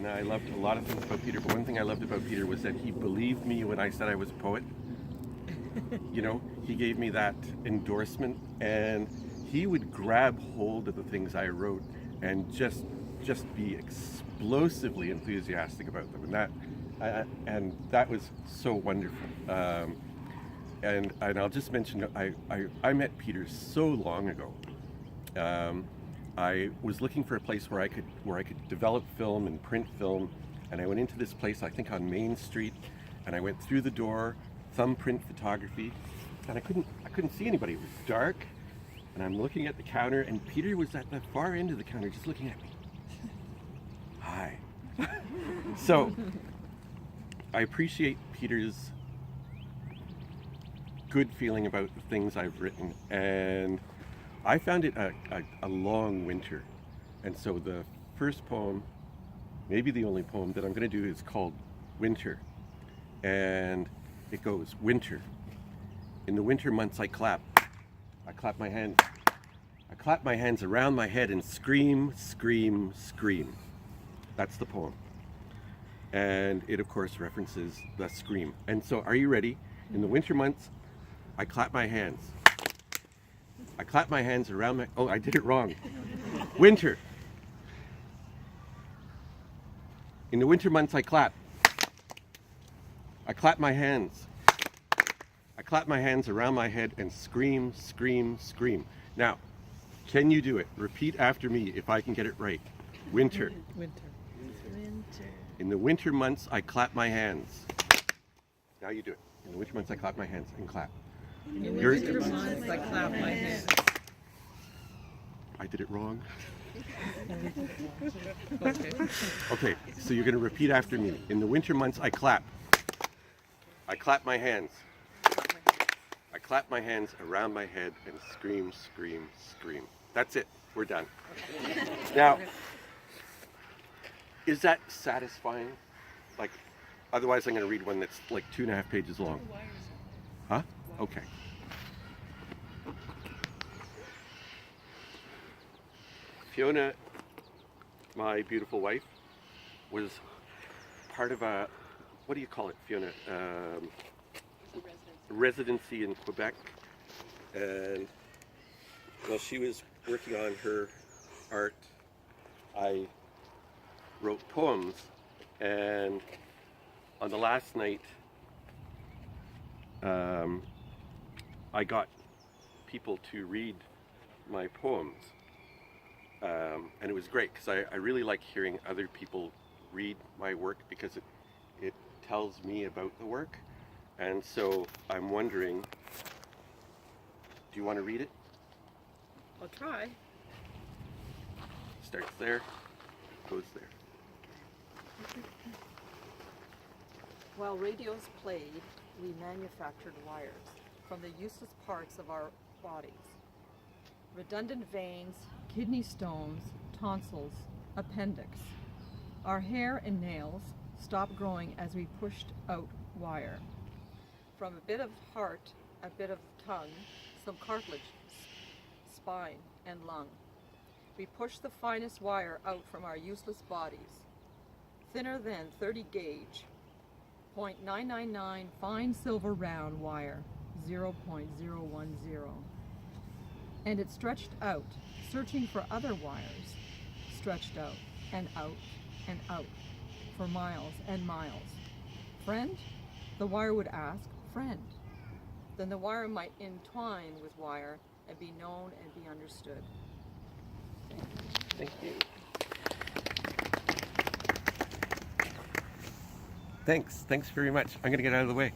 And I loved a lot of things about Peter, but one thing I loved about Peter was that he believed me when I said I was a poet. You know, he gave me that endorsement, and he would grab hold of the things I wrote and just be explosively enthusiastic about them, and that was so wonderful. And I'll just mention, I met Peter so long ago. I was looking for a place where I could develop film and print film, and I went into this place, I think on Main Street, and I went through the door, thumbprint photography, and I couldn't see anybody. It was dark, and I'm looking at the counter, and Peter was at the far end of the counter just looking at me. Hi. So I appreciate Peter's good feeling about the things I've written, and I found it a long winter, and so the first poem, maybe the only poem that I'm going to do, is called Winter, and it goes, winter. In the winter months I clap my hands. I clap my hands around my head and scream, scream, scream. That's the poem. And it, of course, references the scream. And so, are you ready? In the winter months, I clap my hands. I clap my hands around my... Oh, I did it wrong. Winter. In the winter months, I clap. I clap my hands. I clap my hands around my head and scream, scream, scream. Now, can you do it? Repeat after me if I can get it right. Winter. Winter. Winter. In the winter months, I clap my hands. Now you do it. In the winter months, I clap my hands and clap. In the winter months, I clap my hands. I did it wrong. Okay. Okay, so you're going to repeat after me. In the winter months, I clap. I clap my hands. I clap my hands around my head and scream, scream, scream. That's it. We're done. Now, is that satisfying? Like, otherwise I'm going to read one that's like 2.5 pages long. Huh? Okay. Fiona, my beautiful wife, was part of a, what do you call it, Fiona? Residency in Quebec, and while she was working on her art, I wrote poems, and on the last night I got people to read my poems, and it was great because I really like hearing other people read my work because it tells me about the work. And so I'm wondering, do you want to read it? I'll try. Starts there, goes there. While radios played, we manufactured wires from the useless parts of our bodies. Redundant veins, kidney stones, tonsils, appendix. Our hair and nails stopped growing as we pushed out wire. From a bit of heart, a bit of tongue, some cartilage, spine, and lung. We push the finest wire out from our useless bodies. Thinner than 30 gauge, 0.999 fine silver round wire, 0.010. And it stretched out, searching for other wires, stretched out and out and out, for miles and miles. Friend? The wire would ask, friend. Then the wire might entwine with wire and be known and be understood. Thank you. Thanks very much. I'm going to get out of the way.